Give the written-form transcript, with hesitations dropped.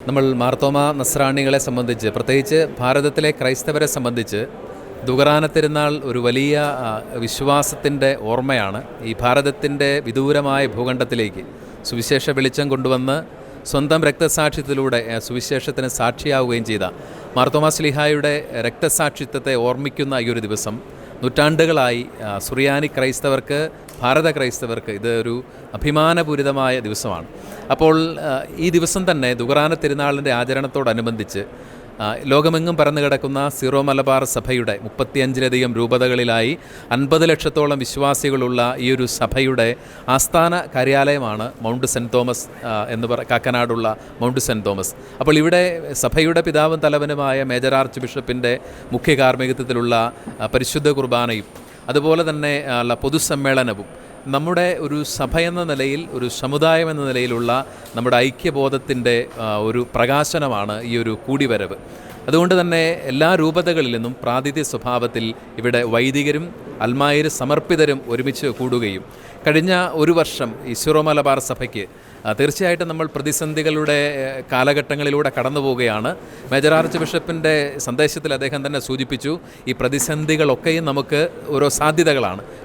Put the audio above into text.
നമ്മൾ മാർത്തോമ നസ്രാണികളെ സംബന്ധിച്ച്, പ്രത്യേകിച്ച് ഭാരതത്തിലെ ക്രൈസ്തവരെ സംബന്ധിച്ച് ദുഖറാന തിരുനാൾ ഒരു വലിയ വിശ്വാസത്തിൻ്റെ ഓർമ്മയാണ്. ഈ ഭാരതത്തിൻ്റെ വിദൂരമായ ഭൂഖണ്ഡത്തിലേക്ക് സുവിശേഷ വെളിച്ചം കൊണ്ടുവന്ന് സ്വന്തം രക്തസാക്ഷിത്വത്തിലൂടെ സുവിശേഷത്തിന് സാക്ഷിയാവുകയും ചെയ്ത മാർത്തോമാ ശ്ലീഹായുടെ രക്തസാക്ഷിത്വത്തെ ഓർമ്മിക്കുന്ന ഈ ഒരു ദിവസം നൂറ്റാണ്ടുകളായി സുറിയാനി ക്രൈസ്തവർക്ക്, ഭാരത ക്രൈസ്തവർക്ക് ഇത് ഒരു അഭിമാനപൂരിതമായ ദിവസമാണ്. അപ്പോൾ ഈ ദിവസം തന്നെ ദുഖറാന തിരുനാളിൻ്റെ ആചരണത്തോടനുബന്ധിച്ച് ലോകമെങ്ങും പരന്നു കിടക്കുന്ന സീറോ മലബാർ സഭയുടെ 35ലധികം രൂപതകളിലായി 50 ലക്ഷത്തോളം വിശ്വാസികളുള്ള ഈ ഒരു സഭയുടെ ആസ്ഥാന കാര്യാലയമാണ് മൗണ്ട് സെൻറ്റ് തോമസ് കാക്കനാടുള്ള മൗണ്ട് സെൻറ്റ് തോമസ്. അപ്പോൾ ഇവിടെ സഭയുടെ പിതാവും തലവനുമായ മേജർ ആർച്ച് ബിഷപ്പിൻ്റെ മുഖ്യ കാർമ്മികത്വത്തിലുള്ള പരിശുദ്ധ കുർബാനയും അതുപോലെ തന്നെ ഉള്ള പൊതുസമ്മേളനവും നമ്മുടെ ഒരു സഭ എന്ന നിലയിൽ, ഒരു സമുദായം എന്ന നിലയിലുള്ള നമ്മുടെ ഐക്യബോധത്തിൻ്റെ ഒരു പ്രകാശനമാണ് ഈ ഒരു കൂടിവരവ്. അതുകൊണ്ട് തന്നെ എല്ലാ രൂപതകളിൽ നിന്നും പ്രാതിഥ്യ സ്വഭാവത്തിൽ ഇവിടെ വൈദികരും അൽമായർ സമർപ്പിതരും ഒരുമിച്ച് കൂടുകയും കഴിഞ്ഞ ഒരു വർഷം ഈ സീറോ മലബാർ സഭയ്ക്ക് തീർച്ചയായിട്ടും നമ്മൾ പ്രതിസന്ധികളുടെ കാലഘട്ടങ്ങളിലൂടെ കടന്നു പോവുകയാണ്. മേജർ ആർച്ച് ബിഷപ്പിൻ്റെ സന്ദേശത്തിൽ അദ്ദേഹം തന്നെ സൂചിപ്പിച്ചു, ഈ പ്രതിസന്ധികളൊക്കെയും നമുക്ക് ഓരോ സാധ്യതകളാണ്.